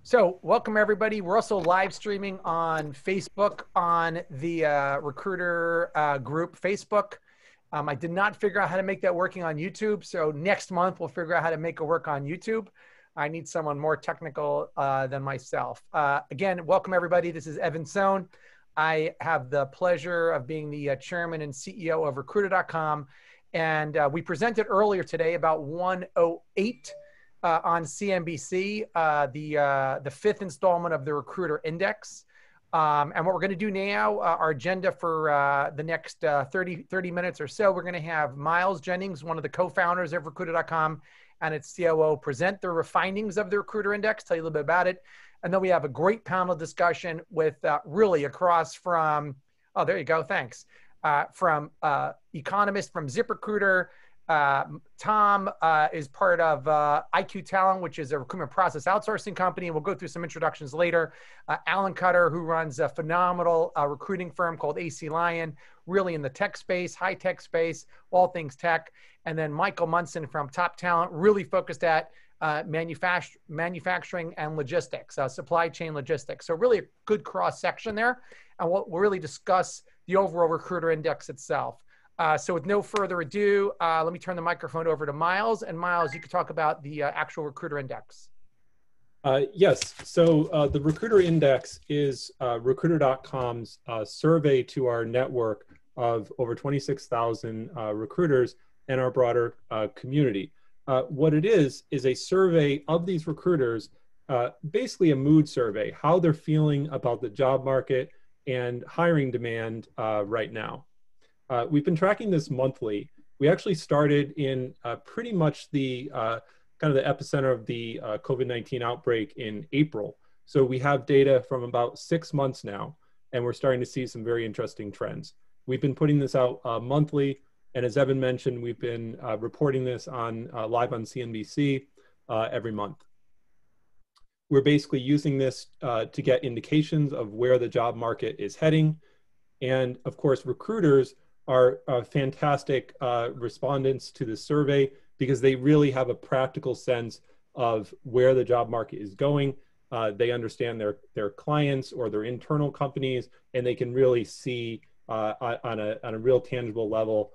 So welcome everybody. We're also live streaming on Facebook on the Recruiter group Facebook. I did not figure out how to make that working on YouTube. So next month we'll figure out how to make it work on YouTube. I need someone more technical than myself. Again, welcome everybody. This is Evan Sohn. I have the pleasure of being the chairman and CEO of Recruiter.com. And we presented earlier today about 108 on CNBC, the fifth installment of the Recruiter Index. And what we're going to do now, our agenda for the next 30 minutes or so, we're going to have Miles Jennings, one of the co-founders of Recruiter.com, and its COO, present the findings of the Recruiter Index, tell you a little bit about it. And then we have a great panel discussion with really across from, oh, there you go, thanks, from Economist, from ZipRecruiter. Tom is part of IQ Talent, which is a recruitment process outsourcing company. We'll go through some introductions later. Allan Cutter, who runs a phenomenal recruiting firm called AC Lion, really in the tech space, high tech space, all things tech. And then Michael Munson from Top Talent, really focused at manufacturing and logistics, supply chain logistics. So really a good cross section there. And we'll really discuss the overall Recruiter Index itself. So with no further ado, let me turn the microphone over to Miles. And Miles, you could talk about the actual Recruiter Index. Yes, so the Recruiter Index is Recruiter.com's survey to our network of over 26,000 recruiters and our broader community. What it is a survey of these recruiters, basically a mood survey, how they're feeling about the job market and hiring demand right now. We've been tracking this monthly. We actually started in pretty much the kind of the epicenter of the COVID-19 outbreak in April. So we have data from about 6 months now, and we're starting to see some very interesting trends. We've been putting this out monthly, and as Evan mentioned, we've been reporting this on live on CNBC every month. We're basically using this to get indications of where the job market is heading. And of course, recruiters are fantastic respondents to the survey because they really have a practical sense of where the job market is going. They understand their clients or their internal companies, and they can really see on a real tangible level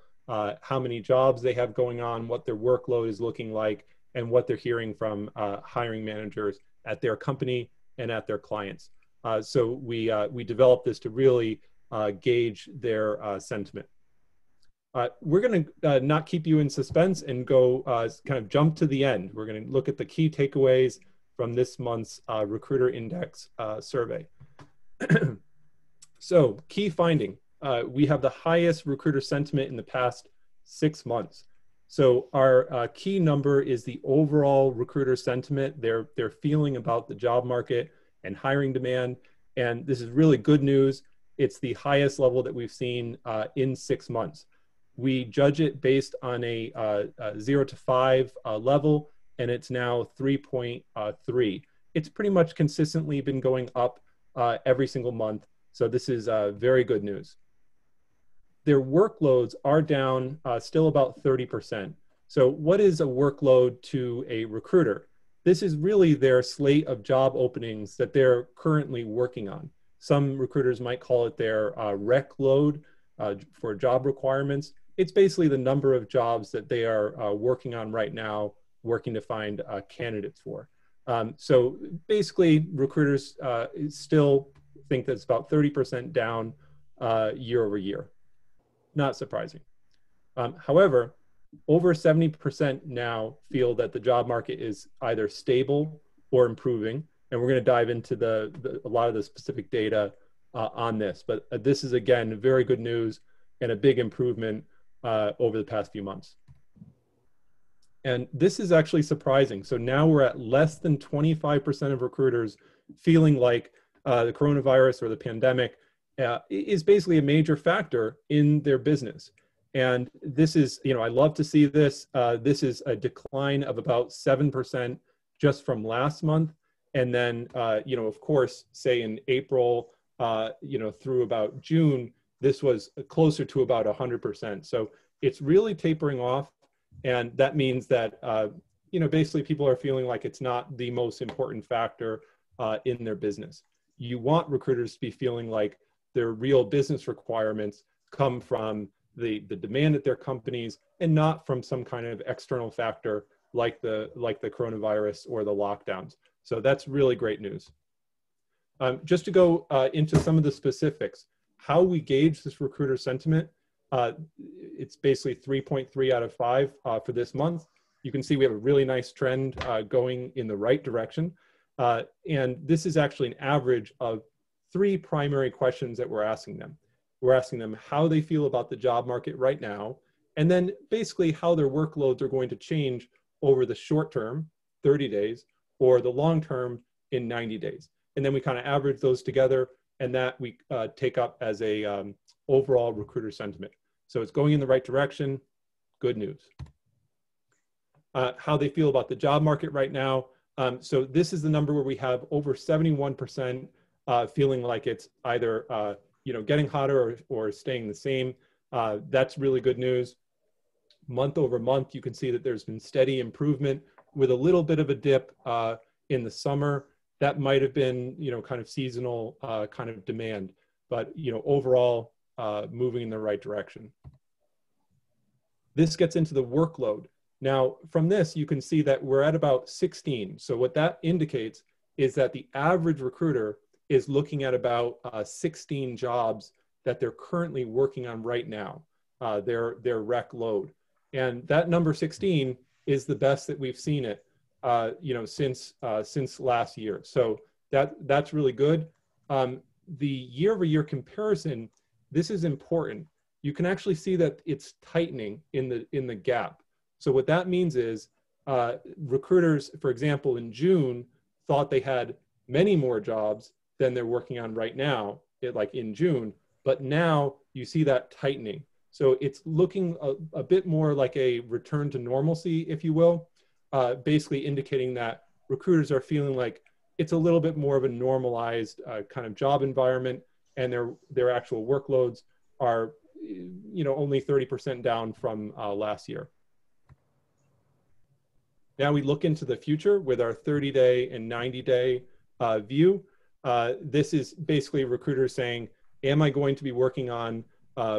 how many jobs they have going on, what their workload is looking like, and what they're hearing from hiring managers at their company and at their clients. So we developed this to really gauge their sentiment. We're going to not keep you in suspense and go kind of jump to the end. We're going to look at the key takeaways from this month's Recruiter Index survey. So, key finding, we have the highest recruiter sentiment in the past 6 months. So our key number is the overall recruiter sentiment, their feeling about the job market and hiring demand. And this is really good news. It's the highest level that we've seen in 6 months. We judge it based on a 0 to 5 level, and it's now 3.3. It's pretty much consistently been going up every single month. So this is very good news. Their workloads are down still about 30%. So what is a workload to a recruiter? This is really their slate of job openings that they're currently working on. Some recruiters might call it their rec load for job requirements. It's basically the number of jobs that they are working on right now, working to find candidates for. So basically, recruiters still think that it's about 30% down year over year. Not surprising. However, over 70% now feel that the job market is either stable or improving. And we're going to dive into a lot of the specific data on this. But this is, again, very good news and a big improvement over the past few months. And this is actually surprising. So now we're at less than 25% of recruiters feeling like the coronavirus or the pandemic is basically a major factor in their business. And this is, I love to see this. This is a decline of about 7% just from last month. And then, of course, say in April, through about June, this was closer to about 100%. So it's really tapering off. And that means that, basically people are feeling like it's not the most important factor in their business. You want recruiters to be feeling like their real business requirements come from the demand at their companies and not from some kind of external factor like the coronavirus or the lockdowns. So that's really great news. Just to go into some of the specifics, how we gauge this recruiter sentiment, it's basically 3.3 out of 5 for this month. You can see we have a really nice trend going in the right direction. And this is actually an average of 3 primary questions that we're asking them. We're asking them how they feel about the job market right now, and then basically how their workloads are going to change over the short term, 30 days, or the long term in 90 days. And then we kind of average those together, and that we take up as a overall recruiter sentiment. So it's going in the right direction, good news. How they feel about the job market right now. So this is the number where we have over 71% feeling like it's either getting hotter or staying the same. That's really good news. Month over month, you can see that there's been steady improvement with a little bit of a dip in the summer. That might have been, kind of seasonal kind of demand, but, overall moving in the right direction. This gets into the workload. Now, from this, you can see that we're at about 16. So what that indicates is that the average recruiter is looking at about 16 jobs that they're currently working on right now, their rec load. And that number 16 is the best that we've seen it, since last year. So that's really good. The year-over-year comparison, this is important. You can actually see that it's tightening in the gap. So what that means is recruiters, for example, in June, thought they had many more jobs than they're working on right now, like in June, but now you see that tightening. So it's looking a bit more like a return to normalcy, if you will, basically indicating that recruiters are feeling like it's a little bit more of a normalized kind of job environment, and their actual workloads are, only 30% down from last year. Now we look into the future with our 30-day and 90-day view. This is basically recruiters saying, am I going to be working on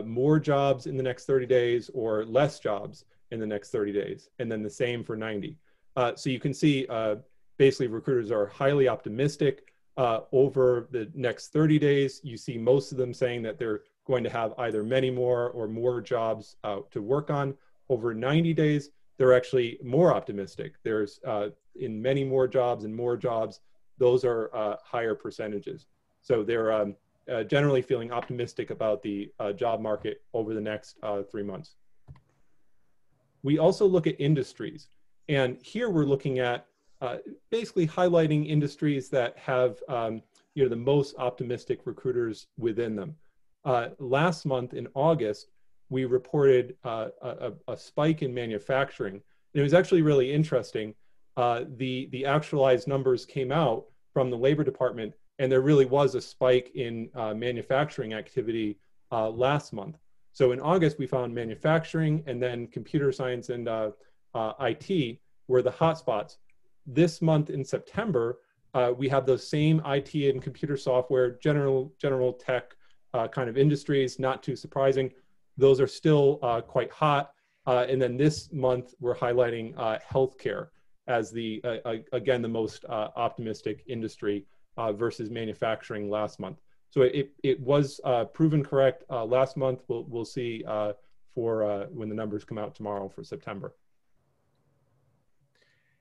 more jobs in the next 30 days or less jobs in the next 30 days? And then the same for 90. So you can see basically recruiters are highly optimistic over the next 30 days. You see most of them saying that they're going to have either many more or more jobs to work on. Over 90 days, they're actually more optimistic. There's in many more jobs and more jobs, those are higher percentages. So they're generally feeling optimistic about the job market over the next 3 months. We also look at industries. And here we're looking at basically highlighting industries that have the most optimistic recruiters within them. Last month in August, we reported a spike in manufacturing. And it was actually really interesting. The actualized numbers came out from the Labor Department, and there really was a spike in manufacturing activity last month. So in August, we found manufacturing, and then computer science and IT were the hotspots. This month in September, we have those same IT and computer software, general tech kind of industries, not too surprising. Those are still quite hot. And then this month, we're highlighting healthcare as again, the most optimistic industry versus manufacturing last month. So it was proven correct last month. We'll see for when the numbers come out tomorrow for September.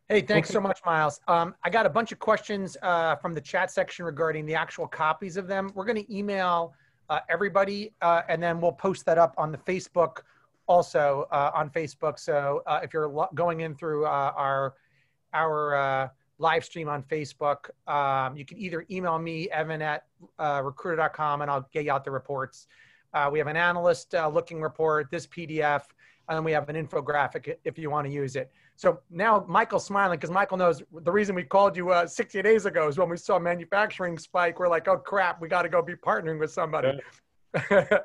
Hey, thanks so much, Miles. I got a bunch of questions from the chat section regarding the actual copies of them. We're going to email everybody, and then we'll post that up on the Facebook also on Facebook. So if you're going in through our live stream on Facebook, you can either email me, evan@recruiter.com, and I'll get you out the reports. We have an analyst looking report, this PDF, and then we have an infographic if you want to use it. So now Michael's smiling because Michael knows the reason we called you 60 days ago is when we saw manufacturing spike. We're like, oh crap, we got to go be partnering with somebody. Yeah.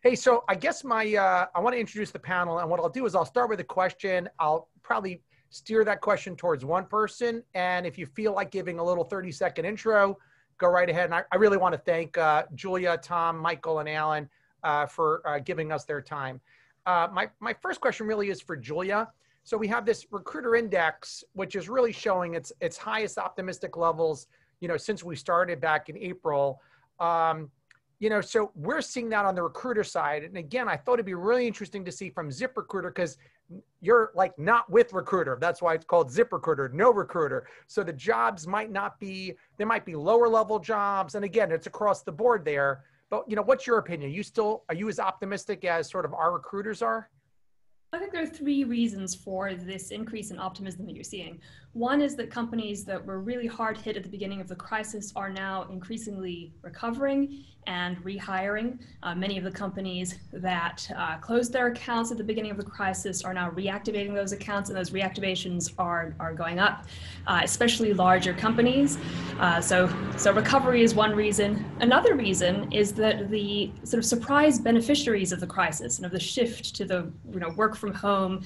Hey, so I guess I want to introduce the panel, and what I'll do is I'll start with a question. I'll probably steer that question towards one person. And if you feel like giving a little 30-second intro, go right ahead. And I really want to thank Julia, Tom, Michael, and Allan for giving us their time. My first question really is for Julia. So we have this recruiter index, which is really showing its highest optimistic levels, since we started back in April. So we're seeing that on the recruiter side. And again, I thought it'd be really interesting to see from ZipRecruiter, because you're like not with recruiter. That's why it's called ZipRecruiter, no recruiter. So the jobs might not be, there might be lower level jobs. And again, it's across the board there. But what's your opinion? Are you as optimistic as sort of our recruiters are? I think there are three reasons for this increase in optimism that you're seeing. One is that companies that were really hard hit at the beginning of the crisis are now increasingly recovering and rehiring. Many of the companies that closed their accounts at the beginning of the crisis are now reactivating those accounts, and those reactivations are going up, especially larger companies. So recovery is one reason. Another reason is that the sort of surprise beneficiaries of the crisis and of the shift to the work from home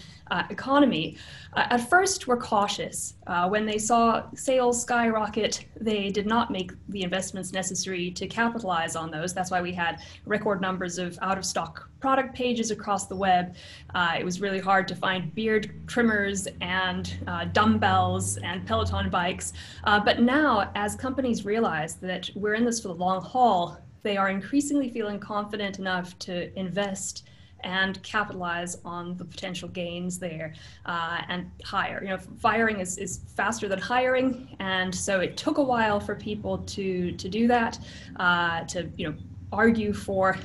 economy at first were cautious. When they saw sales skyrocket, they did not make the investments necessary to capitalize on those. That's why we had record numbers of out-of-stock product pages across the web. It was really hard to find beard trimmers and dumbbells and Peloton bikes. But now, as companies realize that we're in this for the long haul, they are increasingly feeling confident enough to invest and capitalize on the potential gains there and hire. Firing is faster than hiring, and so it took a while for people to do that, to argue for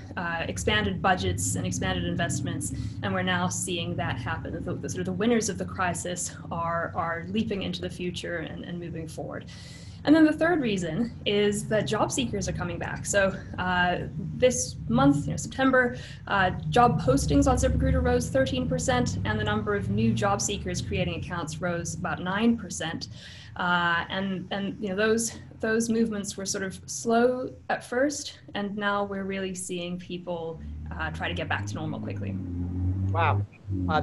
expanded budgets and expanded investments, and we're now seeing that happen. The sort of the winners of the crisis are leaping into the future and moving forward. And then the third reason is that job seekers are coming back. So this month, September, job postings on ZipRecruiter rose 13%, and the number of new job seekers creating accounts rose about 9%. Those movements were sort of slow at first, and now we're really seeing people try to get back to normal quickly. Wow,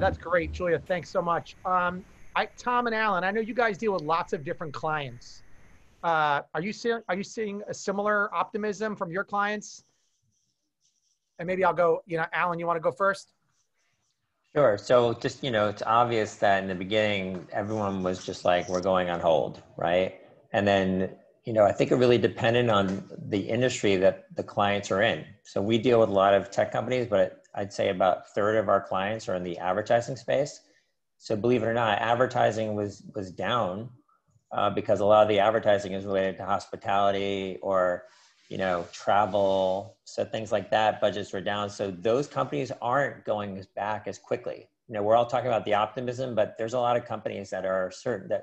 that's great, Julia. Thanks so much. Tom and Allan, I know you guys deal with lots of different clients. Are you seeing a similar optimism from your clients? And maybe I'll go, Allan, you want to go first? Sure. So just, it's obvious that in the beginning, everyone was just like, we're going on hold, right? And then, I think it really depended on the industry that the clients are in. So we deal with a lot of tech companies, but I'd say about a third of our clients are in the advertising space. So believe it or not, advertising was down. Because a lot of the advertising is related to hospitality or, travel. So things like that, budgets were down. So those companies aren't going back as quickly. We're all talking about the optimism, but there's a lot of companies that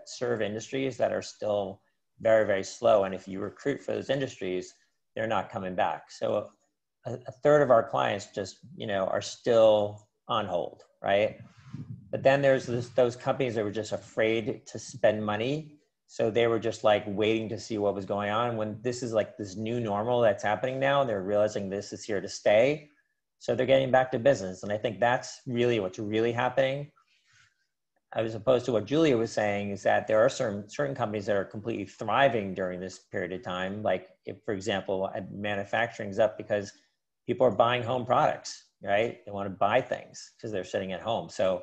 serve industries that are still very, very slow. And if you recruit for those industries, they're not coming back. So a third of our clients just, are still on hold, right? But then there's those companies that were just afraid to spend money. So they were just like waiting to see what was going on. When this is like this new normal that's happening now, they're realizing this is here to stay. So they're getting back to business. And I think that's really what's really happening. As opposed to what Julia was saying, is that there are certain companies that are completely thriving during this period of time. Like if, for example, manufacturing's up because people are buying home products, right? They want to buy things because they're sitting at home. So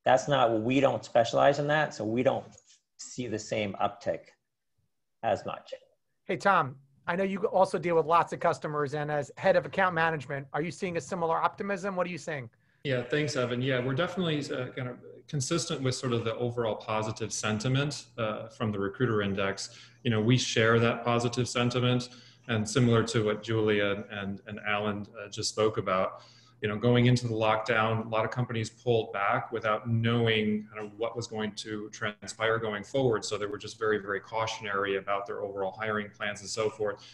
that's not, we don't specialize in that. So we don't see the same uptick as much. Hey, Tom, I know you also deal with lots of customers, and as head of account management, are you seeing a similar optimism? What are you seeing? Yeah, thanks, Evan. Yeah, we're definitely kind of consistent with sort of the overall positive sentiment from the recruiter index. We share that positive sentiment, and similar to what Julia and Allan just spoke about, going into the lockdown, a lot of companies pulled back without knowing kind of what was going to transpire going forward. So they were just very, very cautionary about their overall hiring plans and so forth.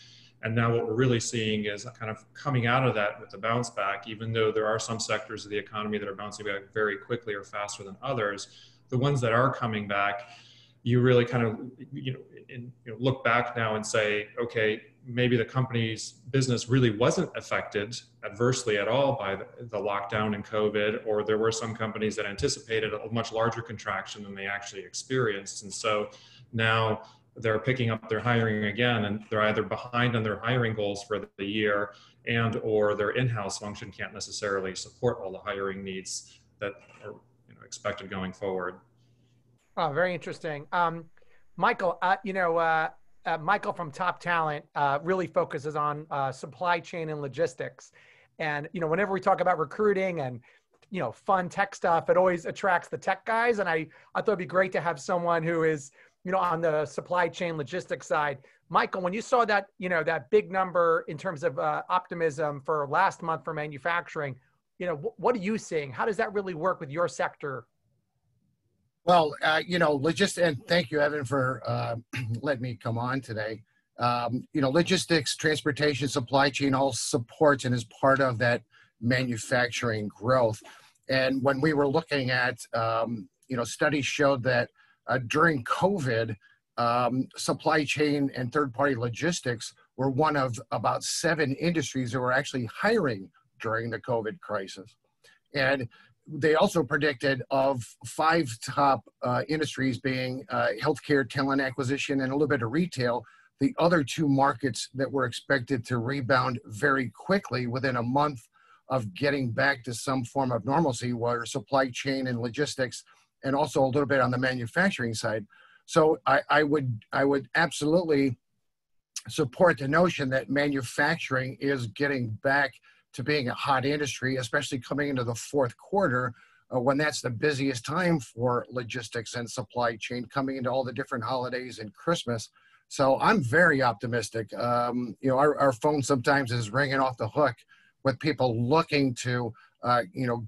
And now what we're really seeing is kind of coming out of that with the bounce back, even though there are some sectors of the economy that are bouncing back very quickly or faster than others. The ones that are coming back, you really kind of, look back now and say, okay, maybe the company's business really wasn't affected adversely at all by the lockdown and COVID, or there were some companies that anticipated a much larger contraction than they actually experienced. And so now they're picking up their hiring again, and they're either behind on their hiring goals for the year, and or their in-house function can't necessarily support all the hiring needs that are expected going forward. Oh, very interesting. Michael, Michael from Top Talent really focuses on supply chain and logistics. And, whenever we talk about recruiting and, fun tech stuff, it always attracts the tech guys. And I thought it'd be great to have someone who is, on the supply chain logistics side. Michael, when you saw that, that big number in terms of optimism for last month for manufacturing, what are you seeing? How does that really work with your sector? Well, logistics, and thank you, Evan, for letting me come on today. Logistics, transportation, supply chain all supports and is part of that manufacturing growth. And when we were looking at, studies showed that during COVID, supply chain and third-party logistics were one of about 7 industries that were actually hiring during the COVID crisis. And they also predicted of 5 top industries being healthcare, talent acquisition, and a little bit of retail, the other 2 markets that were expected to rebound very quickly within a month of getting back to some form of normalcy were supply chain and logistics, and also a little bit on the manufacturing side. So I would absolutely support the notion that manufacturing is getting back to being a hot industry, especially coming into the fourth quarter, when that's the busiest time for logistics and supply chain, coming into all the different holidays and Christmas. So I'm very optimistic. Our phone sometimes is ringing off the hook with people looking to,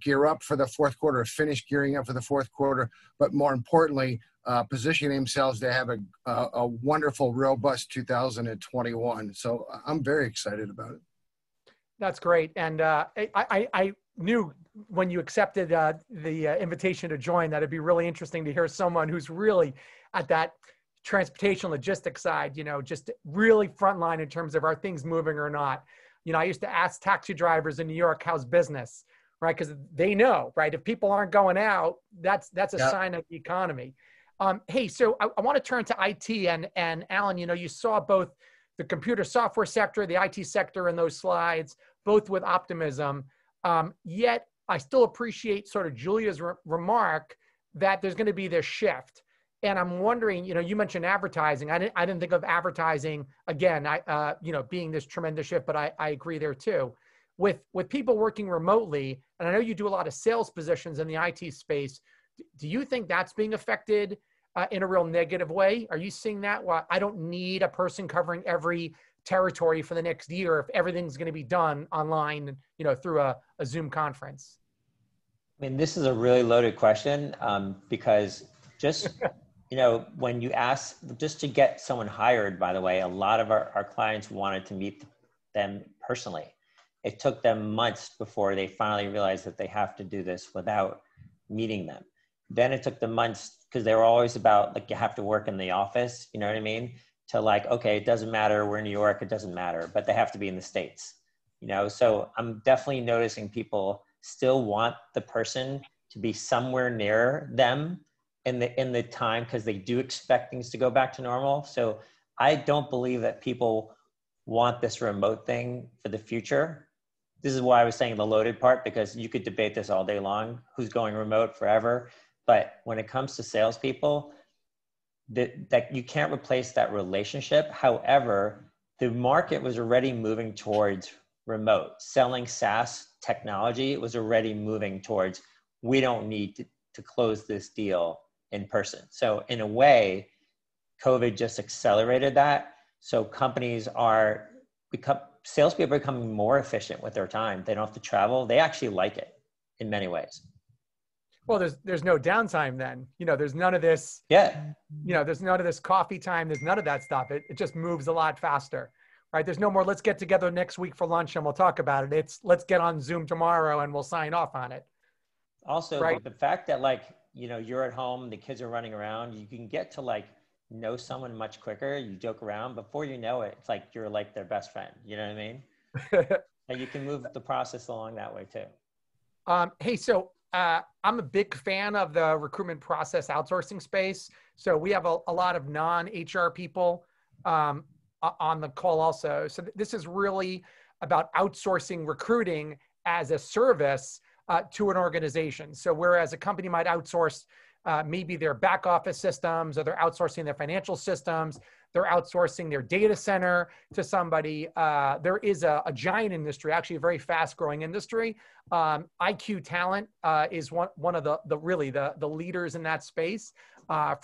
gear up for the fourth quarter, finish gearing up for the fourth quarter, but more importantly, positioning themselves to have a wonderful, robust 2021. So I'm very excited about it. That's great. And I knew when you accepted the invitation to join that it'd be really interesting to hear someone who's really at that transportation logistics side, just really frontline in terms of are things moving or not. I used to ask taxi drivers in New York, how's business, right? Because they know, right? If people aren't going out, that's a sign of the economy. Hey, so I want to turn to IT and Allan, you saw both the computer software sector, the IT sector in those slides, both with optimism. Yet I still appreciate sort of Julia's remark that there's going to be this shift. And I'm wondering, you mentioned advertising. I didn't think of advertising again, being this tremendous shift, but I agree there too. With people working remotely, and I know you do a lot of sales positions in the IT space, do you think that's being affected in a real negative way? Are you seeing that? Well, I don't need a person covering every territory for the next year if everything's going to be done online, through a Zoom conference. I mean, this is a really loaded question because just, when you ask just to get someone hired, by the way, a lot of our clients wanted to meet them personally. It took them months before they finally realized that they have to do this without meeting them. Then it took them months because they were always about you have to work in the office, you know what I mean? To okay, it doesn't matter, we're in New York, it doesn't matter, but they have to be in the States, So I'm definitely noticing people still want the person to be somewhere near them in the time, because they do expect things to go back to normal. So I don't believe that people want this remote thing for the future. This is why I was saying the loaded part, because you could debate this all day long, who's going remote forever. But when it comes to salespeople, that you can't replace that relationship. However, the market was already moving towards remote. Selling SaaS technology was already moving towards, we don't need to close this deal in person. So in a way, COVID just accelerated that. So salespeople are becoming more efficient with their time. They don't have to travel. They actually like it in many ways. Well, there's no downtime then. There's none of this. Yeah. There's none of this coffee time. There's none of that stuff. It just moves a lot faster, right? There's no more, let's get together next week for lunch and we'll talk about it. It's let's get on Zoom tomorrow and we'll sign off on it. Also, right? The fact that you're at home, the kids are running around, you can get to know someone much quicker. You joke around. Before you know it, it's like you're like their best friend. You know what I mean? And you can move the process along that way too. Hey, so I'm a big fan of the recruitment process outsourcing space. So we have a lot of non-HR people on the call also. So this is really about outsourcing recruiting as a service to an organization. So whereas a company might outsource maybe their back office systems, or they're outsourcing their financial systems, they're outsourcing their data center to somebody. There is a giant industry, actually a very fast growing industry. IQ Talent is one of the leaders in that space. I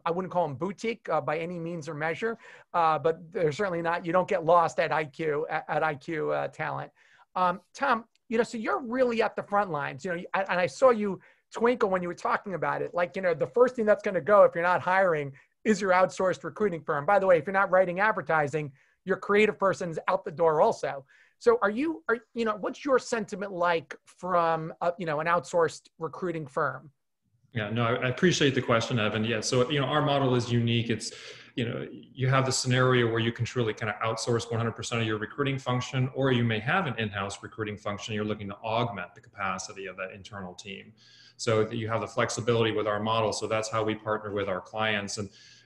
wouldn't call them boutique by any means or measure, but they're certainly not, you don't get lost at IQ Talent. Tom, so you're really at the front lines, and I saw you twinkle when you were talking about it. Like, the first thing that's going to go if you're not hiring is your outsourced recruiting firm. By the way, if you're not writing advertising, your creative person's out the door also. So what's your sentiment like from, an outsourced recruiting firm? Yeah, no, I appreciate the question, Evan. Yeah, so, our model is unique. It's, you have the scenario where you can truly kind of outsource 100% of your recruiting function, or you may have an in-house recruiting function. You're looking to augment the capacity of that internal team. So that you have the flexibility with our model. So that's how we partner with our clients.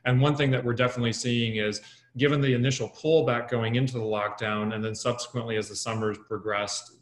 And one thing that we're definitely seeing is, given the initial pullback going into the lockdown, and then subsequently as the summers progressed,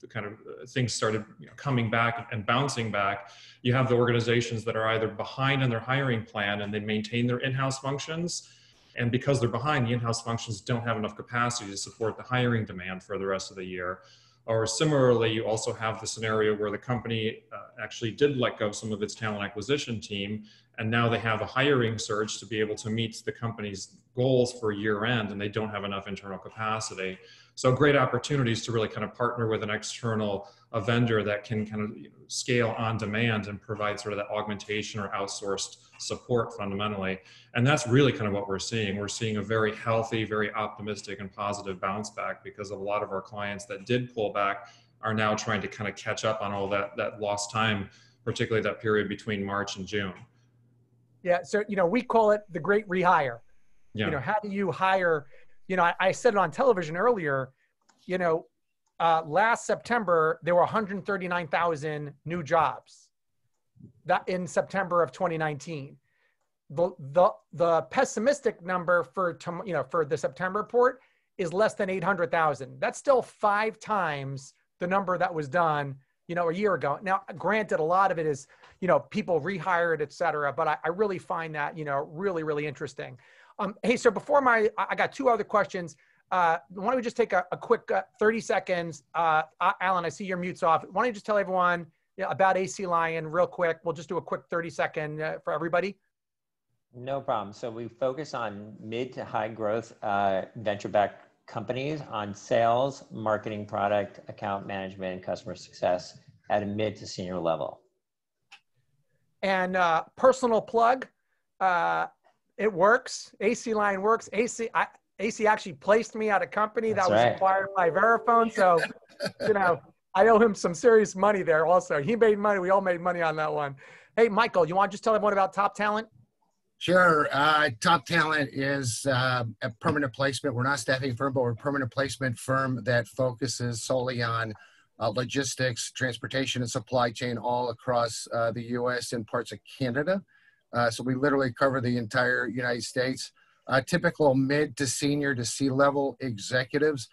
the kind of things started coming back and bouncing back, you have the organizations that are either behind in their hiring plan and they maintain their in-house functions. And because they're behind, the in-house functions don't have enough capacity to support the hiring demand for the rest of the year. Or similarly, you also have the scenario where the company actually did let go of some of its talent acquisition team, and now they have a hiring surge to be able to meet the company's goals for year end, and they don't have enough internal capacity. So great opportunities to really kind of partner with an external vendor that can kind of scale on demand and provide sort of that augmentation or outsourced support fundamentally. And that's really kind of what we're seeing. We're seeing a very healthy, very optimistic and positive bounce back, because a lot of our clients that did pull back are now trying to kind of catch up on all that lost time, particularly that period between March and June. Yeah, so, we call it the great rehire. Yeah. How do you hire? I said it on television earlier, last September, there were 139,000 new jobs that in September of 2019. The pessimistic number for the September report is less than 800,000. That's still 5 times the number that was done, a year ago. Now, granted, a lot of it is, people rehired, et cetera, but I really find that, really, really interesting. Hey, so before I got 2 other questions. Why don't we just take a quick 30 seconds? Allan, I see your mute's off. Why don't you just tell everyone about AC Lion real quick? We'll just do a quick 30-second for everybody. No problem. So we focus on mid to high growth venture-backed companies on sales, marketing, product, account management, and customer success at a mid to senior level. And personal plug, it works. AC Lion works. AC actually placed me at a company that was acquired by Verifone. So, I owe him some serious money there also. He made money. We all made money on that one. Hey, Michael, you want to just tell everyone about Top Talent? Sure. Top Talent is a permanent placement. We're not a staffing firm, but we're a permanent placement firm that focuses solely on logistics, transportation, and supply chain all across the U.S. and parts of Canada. So we literally cover the entire United States. Typical mid to senior to C-level executives,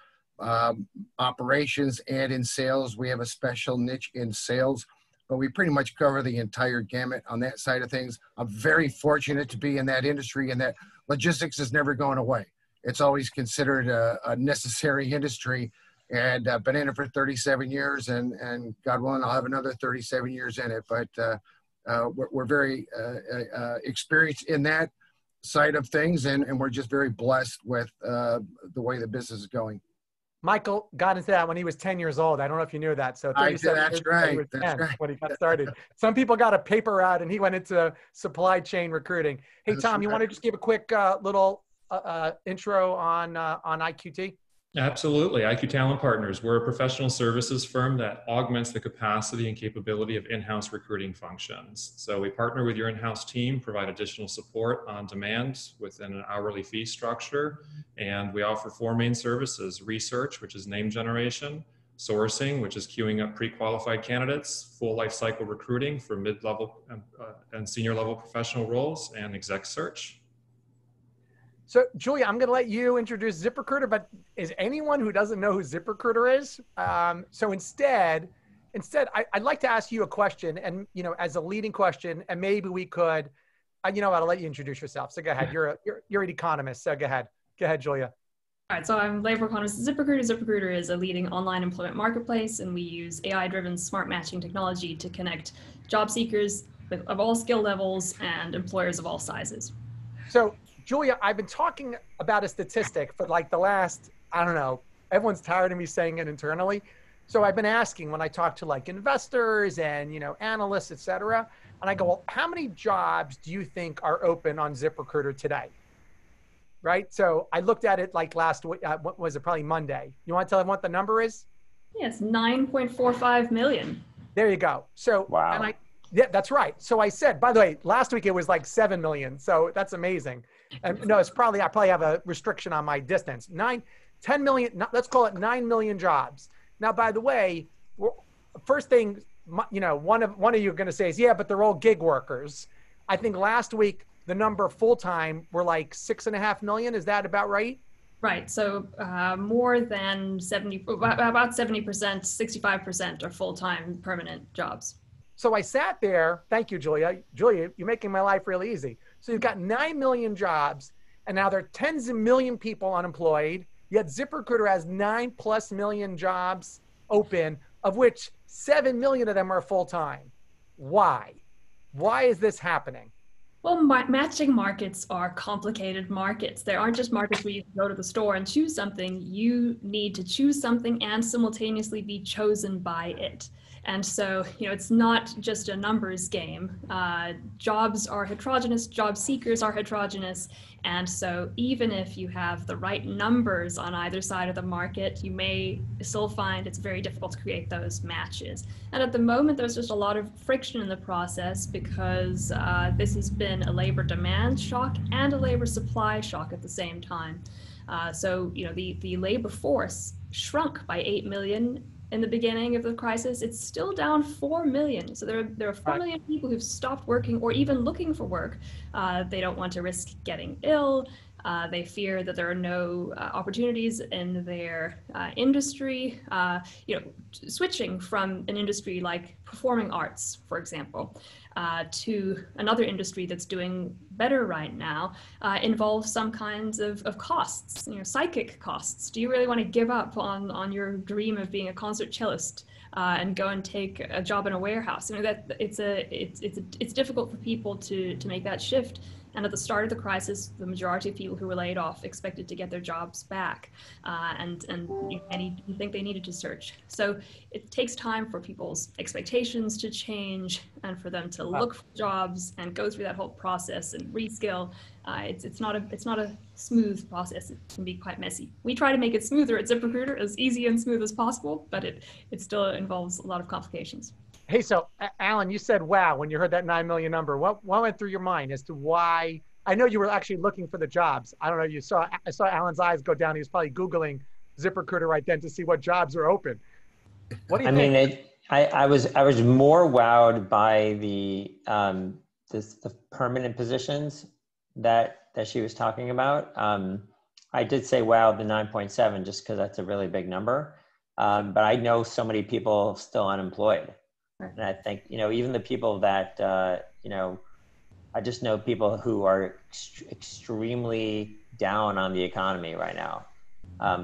operations, and in sales. We have a special niche in sales, but we pretty much cover the entire gamut on that side of things. I'm very fortunate to be in that industry, and that logistics is never going away. It's always considered a necessary industry, and I've been in it for 37 years, and God willing, I'll have another 37 years in it. But we're very experienced in that side of things, and we're just very blessed with the way the business is going. Michael got into that when he was 10 years old. I don't know if you knew that. So that's right. That's right. When he got started. Some people got a paper route, and he went into supply chain recruiting. Hey, Tom, you want to just give a quick little intro on IQT? Absolutely. IQ Talent Partners. We're a professional services firm that augments the capacity and capability of in-house recruiting functions. So we partner with your in-house team, provide additional support on demand within an hourly fee structure. And we offer four main services: research, which is name generation; sourcing, which is queuing up pre-qualified candidates; full life cycle recruiting for mid-level and senior level professional roles; and exec search. So, Julia, I'm going to let you introduce ZipRecruiter, but is anyone who doesn't know who ZipRecruiter is? So instead, I'd like to ask you a question, and as a leading question, and maybe we could, I'll let you introduce yourself. So go ahead. You're an economist, so go ahead, Julia. All right, so I'm labor economist at ZipRecruiter. ZipRecruiter is a leading online employment marketplace, and we use AI-driven smart matching technology to connect job seekers of all skill levels and employers of all sizes. So, Julia, I've been talking about a statistic for like the last, I don't know, everyone's tired of me saying it internally. So I've been asking when I talk to like investors and, analysts, et cetera, and I go, well, how many jobs do you think are open on ZipRecruiter today? Right? So I looked at it like last week, what was it, probably Monday. You want to tell them what the number is? Yes, 9.45 million. There you go. So, wow. Yeah, that's right. So I said, by the way, last week it was like 7 million. So that's amazing. And no, I probably have a restriction on my distance. 10 million, let's call it 9 million jobs. Now, by the way, first thing, one of you are going to say is, yeah, but they're all gig workers. I think last week, the number full-time were like 6.5 million. Is that about right? Right. So more than 70, about 70%, 65% are full-time permanent jobs. So I sat there. Thank you, Julia. Julia, you're making my life really easy. So you've got 9 million jobs, and now there are tens of million people unemployed, yet ZipRecruiter has 9+ million jobs open, of which 7 million of them are full-time. Why? Why is this happening? Well, matching markets are complicated markets. They aren't just markets where you can go to the store and choose something. You need to choose something and simultaneously be chosen by it. And so, it's not just a numbers game. Jobs are heterogeneous, job seekers are heterogeneous. And so even if you have the right numbers on either side of the market, you may still find it's very difficult to create those matches. And at the moment, there's just a lot of friction in the process because this has been a labor demand shock and a labor supply shock at the same time. So, the labor force shrunk by 8 million in the beginning of the crisis. It's still down 4 million. So there are 4 million people who've stopped working or even looking for work. They don't want to risk getting ill. They fear that there are no opportunities in their industry. Switching from an industry like performing arts, for example, to another industry that's doing better right now involves some kinds of costs, psychic costs. Do you really want to give up on your dream of being a concert cellist and go and take a job in a warehouse? It's difficult for people to make that shift. And at the start of the crisis, the majority of people who were laid off expected to get their jobs back, and you think they needed to search. So it takes time for people's expectations to change and for them to look for jobs and go through that whole process and reskill. It's not a smooth process. It can be quite messy. We try to make it smoother at ZipRecruiter, as easy and smooth as possible, but it still involves a lot of complications. Hey, so Allan, you said, wow, when you heard that 9 million number. What went through your mind as to why? I know you were actually looking for the jobs. I don't know, I saw Allan's eyes go down. He was probably Googling ZipRecruiter right then to see what jobs are open. What do you think? I was more wowed by the permanent positions that she was talking about. I did say, wow, the 9.7, just because that's a really big number. But I know so many people still unemployed. And I think, even the people that, I just know people who are extremely down on the economy right now.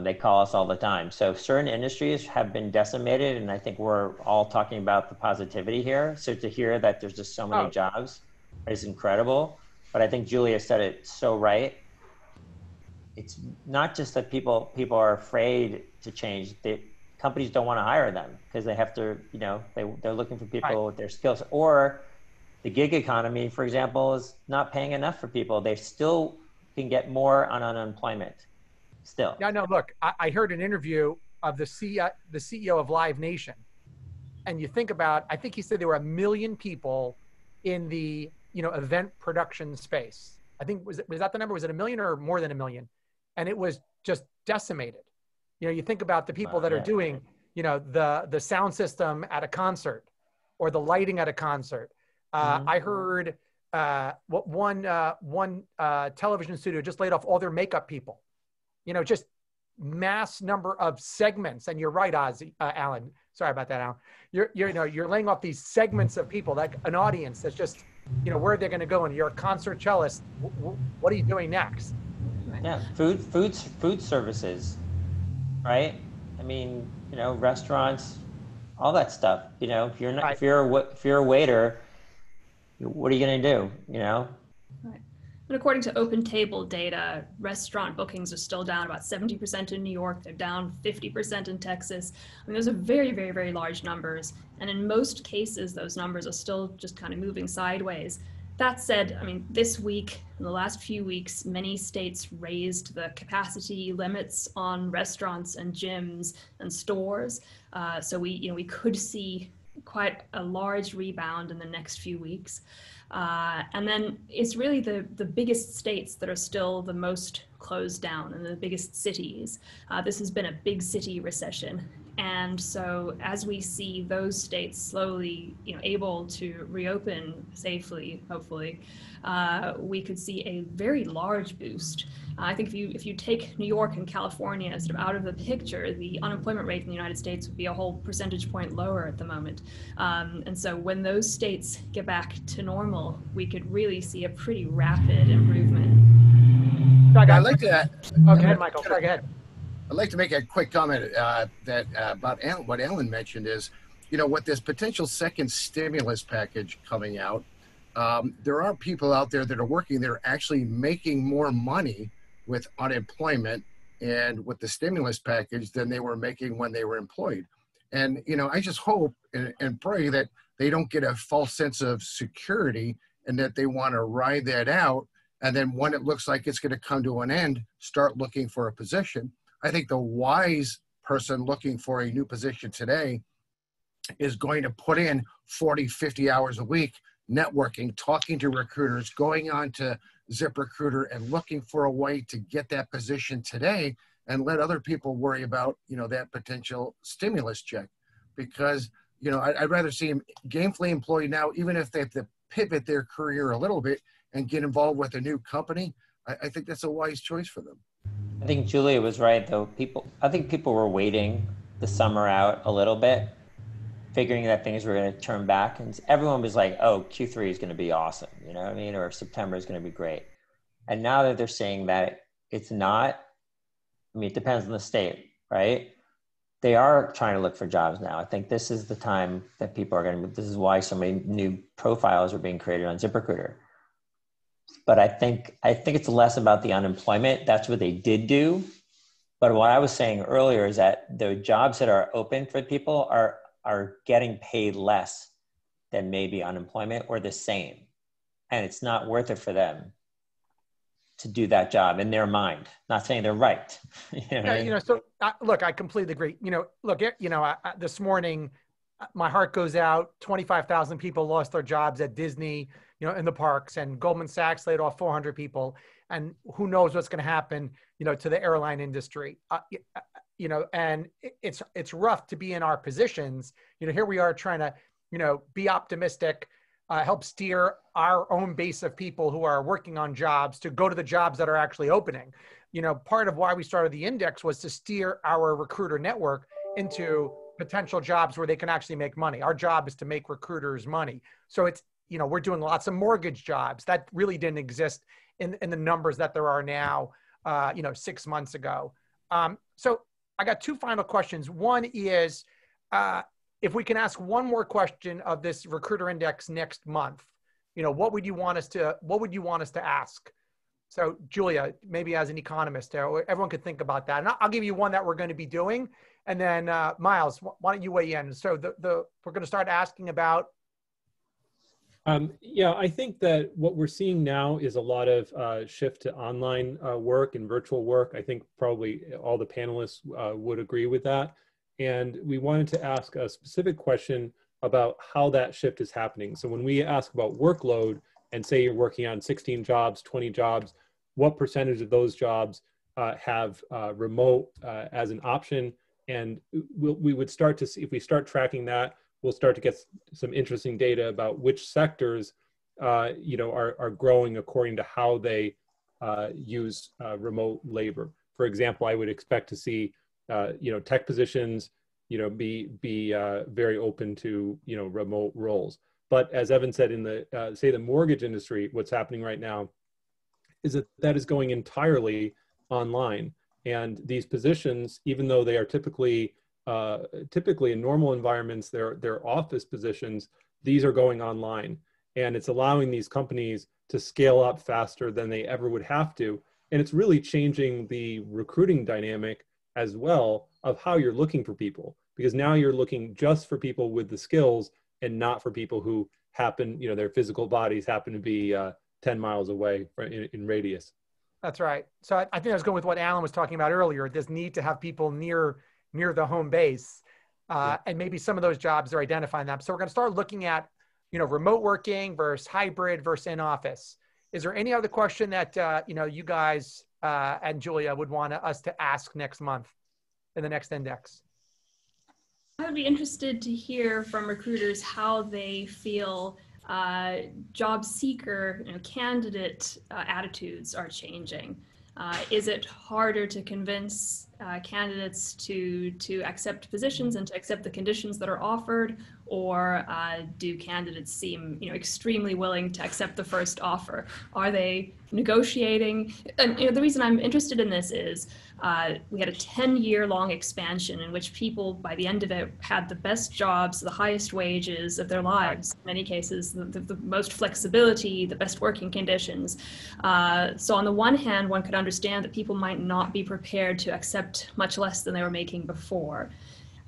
They call us all the time. So certain industries have been decimated, and I think we're all talking about the positivity here. So to hear that there's just so many jobs is incredible. But I think Julia said it so right. It's not just that people are afraid to change. Companies don't want to hire them because they have to, they're looking for people with their skills. Or the gig economy, for example, is not paying enough for people. They still can get more on unemployment. still. Yeah, no, look, I heard an interview of the CEO of Live Nation. And you think about, I think he said there were 1 million people in the, event production space. I think, was that the number? Was it 1 million or more than 1 million? And it was just decimated. You think about the people that are doing, the sound system at a concert or the lighting at a concert. I heard one television studio just laid off all their makeup people. Just mass number of segments. And you're right, Allan. Sorry about that, Allan. You're laying off these segments of people, like an audience that's just, where they're going to go. And you're a concert cellist. What are you doing next? Yeah, food services, right? I mean, restaurants, all that stuff. If you're not, if you're a waiter, what are you going to do? Right. And according to Open Table data, restaurant bookings are still down about 70% in New York. They're down 50% in Texas. I mean, those are very, very, very large numbers. And in most cases, those numbers are still just kind of moving sideways. That said, I mean, this week, in the last few weeks, many states raised the capacity limits on restaurants and gyms and stores. So we could see quite a large rebound in the next few weeks. And then it's really the biggest states that are still the most closed down, and the biggest cities. This has been a big city recession. And so as we see those states slowly, able to reopen safely, hopefully, we could see a very large boost. I think if you take New York and California sort of out of the picture, the unemployment rate in the United States would be a whole percentage point lower at the moment. And so when those states get back to normal, we could really see a pretty rapid improvement. I'd like to. Oh, go ahead, Michael. Sorry, go ahead. I'd like to make a quick comment about what Allan mentioned is, with this potential second stimulus package coming out, there are people out there that are working. They're actually making more money with unemployment and with the stimulus package than they were making when they were employed. And, I just hope and pray that they don't get a false sense of security and that they want to ride that out. And then when it looks like it's going to come to an end, start looking for a position. I think the wise person looking for a new position today is going to put in 40, 50 hours a week, networking, talking to recruiters, going on to ZipRecruiter and looking for a way to get that position today, and let other people worry about, that potential stimulus check. Because, I'd rather see them gainfully employed now, even if they have to pivot their career a little bit and get involved with a new company. I think that's a wise choice for them. I think Julia was right, though. I think people were waiting the summer out a little bit, figuring that things were going to turn back. And everyone was like, oh, Q3 is going to be awesome, or September is going to be great. And now that they're saying that it's not, it depends on the state, right? They are trying to look for jobs now. I think this is the time that people are this is why so many new profiles are being created on ZipRecruiter. But I think it's less about the unemployment. That's what they did do. But what I was saying earlier is that the jobs that are open for people are getting paid less than maybe unemployment, or the same. And it's not worth it for them to do that job in their mind. Not saying they're right. Look, I completely agree. This morning, my heart goes out. 25,000 people lost their jobs at Disney, in the parks, and Goldman Sachs laid off 400 people. And who knows what's going to happen, to the airline industry. And it's rough to be in our positions. Here we are trying to, be optimistic, help steer our own base of people who are working on jobs to go to the jobs that are actually opening. Part of why we started the index was to steer our recruiter network into potential jobs where they can actually make money. Our job is to make recruiters money. So it's, we're doing lots of mortgage jobs that really didn't exist in the numbers that there are now, 6 months ago. So I got two final questions. One is, if we can ask one more question of this recruiter index next month, what would you want us to ask? So Julia, maybe as an economist, everyone could think about that. And I'll give you one that we're going to be doing. And then Miles, why don't you weigh in? So we're going to start asking about Yeah, I think that what we're seeing now is a lot of shift to online work and virtual work. I think probably all the panelists would agree with that. And we wanted to ask a specific question about how that shift is happening. So when we ask about workload and say you're working on 16 jobs, 20 jobs, what percentage of those jobs have remote as an option? And we would start to see, if we start tracking that, we'll start to get some interesting data about which sectors, are growing according to how they use remote labor. For example, I would expect to see, tech positions, be very open to, remote roles. But as Evan said, in the say the mortgage industry, what's happening right now is that is going entirely online, and these positions, even though they are typically in normal environments, they're office positions, these are going online. And it's allowing these companies to scale up faster than they ever would have to. And it's really changing the recruiting dynamic as well of how you're looking for people. Because now you're looking just for people with the skills and not for people who happen, their physical bodies happen to be 10 miles away in radius. That's right. So I think I was going with what Allan was talking about earlier, this need to have people near the home base. And maybe some of those jobs are identifying them. So we're going to start looking at, remote working versus hybrid versus in office. Is there any other question that, you guys and Julia would want us to ask next month in the next index? I would be interested to hear from recruiters how they feel job seeker, candidate attitudes are changing. Is it harder to convince candidates to accept positions and to accept the conditions that are offered, or do candidates seem extremely willing to accept the first offer? Are they negotiating? And the reason I'm interested in this is we had a 10-year-long expansion in which people, by the end of it, had the best jobs, the highest wages of their lives. In many cases, the most flexibility, the best working conditions. So on the one hand, one could understand that people might not be prepared to accept much less than they were making before.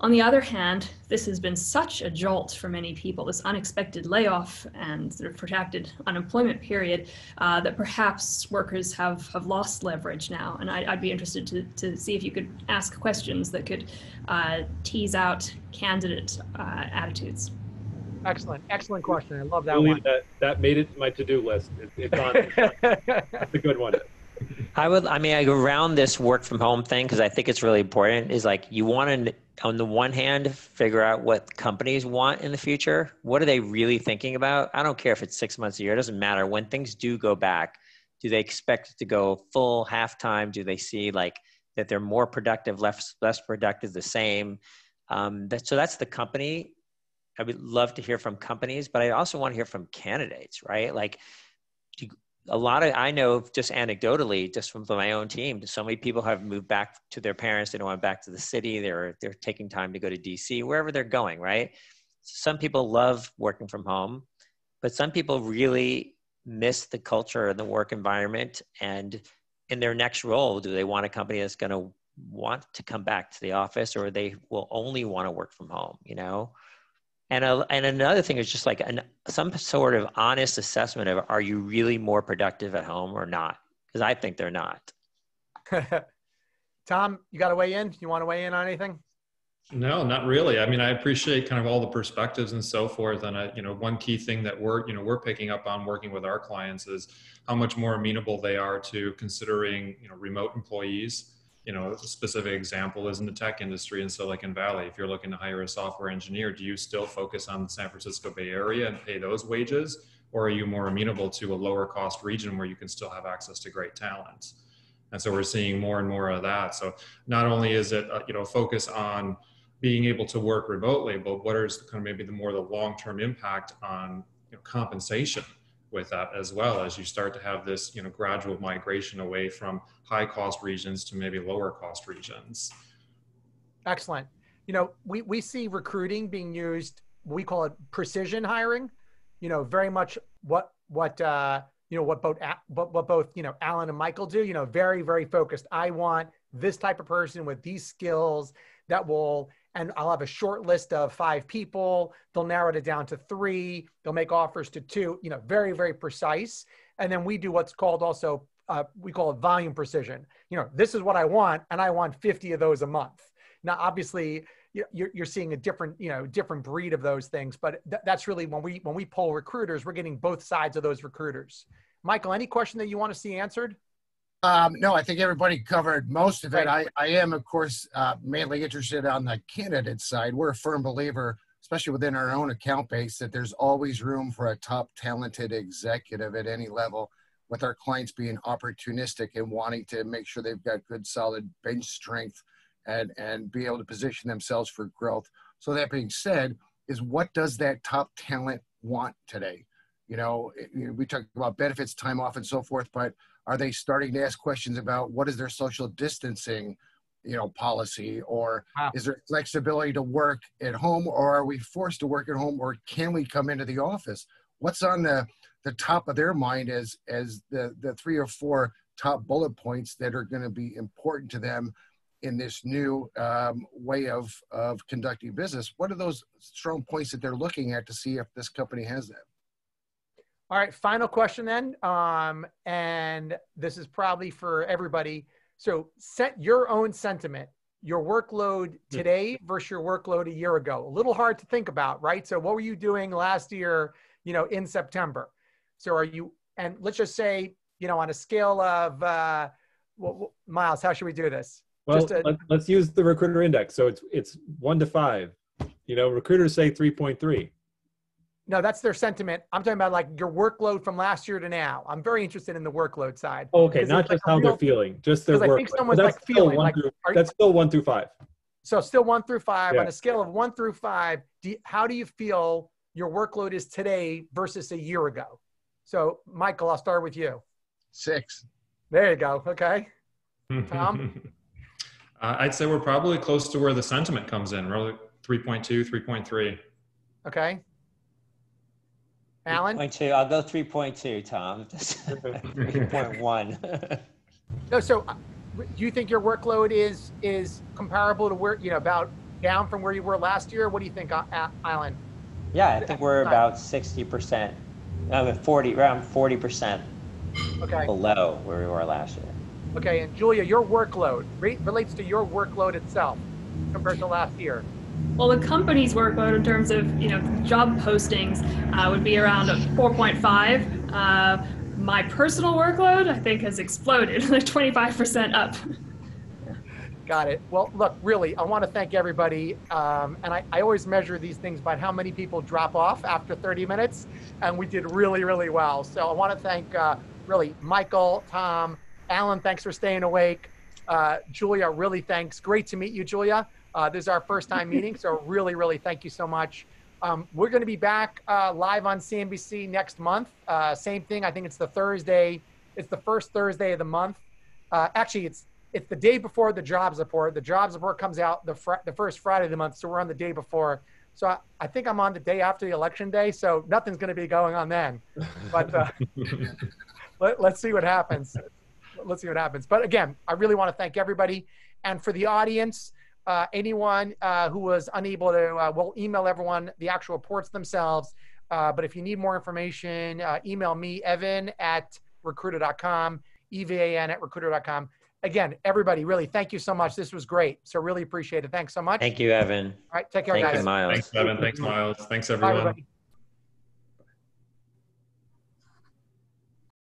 On the other hand, this has been such a jolt for many people, this unexpected layoff and sort of protracted unemployment period, that perhaps workers have lost leverage now. And I'd be interested to see if you could ask questions that could tease out candidate attitudes. Excellent question. I love that Julia, one. That made it to my to-do list. It's on. That's a good one. I go around this work from home thing because I think it's really important, is like you want to, on the one hand, figure out what companies want in the future. What are they really thinking about? I don't care if it's 6 months a year, it doesn't matter. When things do go back, do they expect it to go full, half-time? Do they see like that they're more productive, less productive, the same? So that's the company. I would love to hear from companies, but I also want to hear from candidates, right? Like I know just anecdotally, just from my own team, so many people have moved back to their parents. They don't want back to the city. They're taking time to go to DC, wherever they're going, right? Some people love working from home, but some people really miss the culture and the work environment. And in their next role, do they want a company that's going to want to come back to the office, or they will only want to work from home, And another thing is just like some sort of honest assessment of, are you really more productive at home or not? Because I think they're not. Tom, you got to weigh in? You want to weigh in on anything? No, not really. I mean, I appreciate kind of all the perspectives and so forth. And one key thing that we're picking up on working with our clients is how much more amenable they are to considering, remote employees. A specific example is in the tech industry in Silicon Valley. If you're looking to hire a software engineer, do you still focus on the San Francisco Bay Area and pay those wages? Or are you more amenable to a lower cost region where you can still have access to great talent? And so we're seeing more and more of that. So not only is it, focus on being able to work remotely, but what is kind of maybe the long-term impact on compensation with that, as well as you start to have this gradual migration away from high cost regions to maybe lower cost regions. Excellent. We see recruiting being used, we call it precision hiring, very much what both Allan and Michael do, very, very focused. I want this type of person with these skills that will and I'll have a short list of 5 people. They'll narrow it down to 3. They'll make offers to 2, very, very precise. And then we do what's called also, we call it volume precision. This is what I want, and I want 50 of those a month. Now, obviously, you're seeing a different, different breed of those things, but that's really when we poll recruiters, we're getting both sides of those recruiters. Michael, any question that you want to see answered? No, I think everybody covered most of it. I am, of course, mainly interested on the candidate side. We're a firm believer, especially within our own account base, that there's always room for a top talented executive at any level, with our clients being opportunistic and wanting to make sure they've got good, solid bench strength and be able to position themselves for growth. So that being said, is what does that top talent want today? We talked about benefits, time off, and so forth, but are they starting to ask questions about what is their social distancing, policy, or is there flexibility to work at home, or are we forced to work at home, or can we come into the office? What's on the top of their mind as the 3 or 4 top bullet points that are going to be important to them in this new way of conducting business? What are those strong points that they're looking at to see if this company has that? All right, final question then. And this is probably for everybody. So set your own sentiment, your workload today versus your workload a year ago. A little hard to think about, right? So what were you doing last year, in September? So and let's just say, on a scale of, Miles, how should we do this? Well, let's use the recruiter index. So it's 1 to 5. Recruiters say 3.3. No, that's their sentiment. I'm talking about like your workload from last year to now. I'm very interested in the workload side. Oh, okay, not just how they're feeling, just their workload. I think someone's like feeling like that's still 1 through 5. So still 1 through 5 on a scale of 1 through 5. How do you feel your workload is today versus a year ago? So Michael, I'll start with you. 6. There you go. Okay. Tom? I'd say we're probably close to where the sentiment comes in, really 3.2, 3.3. Okay. Allan? 3.2. I'll go 3.2, Tom. 3.1. No, so do you think your workload is comparable to where, about down from where you were last year? What do you think, Allan? Yeah, I think we're about 60%, around 40% below where we were last year. Okay, and Julia, your workload relates to your workload itself compared to last year. Well, the company's workload in terms of, job postings would be around 4.5. My personal workload, I think, has exploded, like 25% up. Got it. Well, look, really, I want to thank everybody. And I always measure these things by how many people drop off after 30 minutes. And we did really, really well. So I want to thank, really, Michael, Tom, Allan, thanks for staying awake. Julia, really thanks. Great to meet you, Julia. This is our first time meeting, so really, really thank you so much. We're going to be back live on CNBC next month. Same thing. I think it's the Thursday. It's the first Thursday of the month. Actually, it's the day before the jobs report. The jobs report comes out the first Friday of the month, so we're on the day before. So I think I'm on the day after the election day, so nothing's going to be going on then. But let's see what happens. Let's see what happens. But again, I really want to thank everybody. And for the audience, anyone who was unable to, we'll email everyone the actual reports themselves. But if you need more information, email me, evan@recruiter.com, evan@recruiter.com. Again, everybody, really, thank you so much. This was great. So really appreciate it. Thanks so much. Thank you, Evan. All right, take care, guys. guys. Thank you, Miles. Thanks, Evan. Thanks, Miles. Thanks, Bye, everyone. everybody.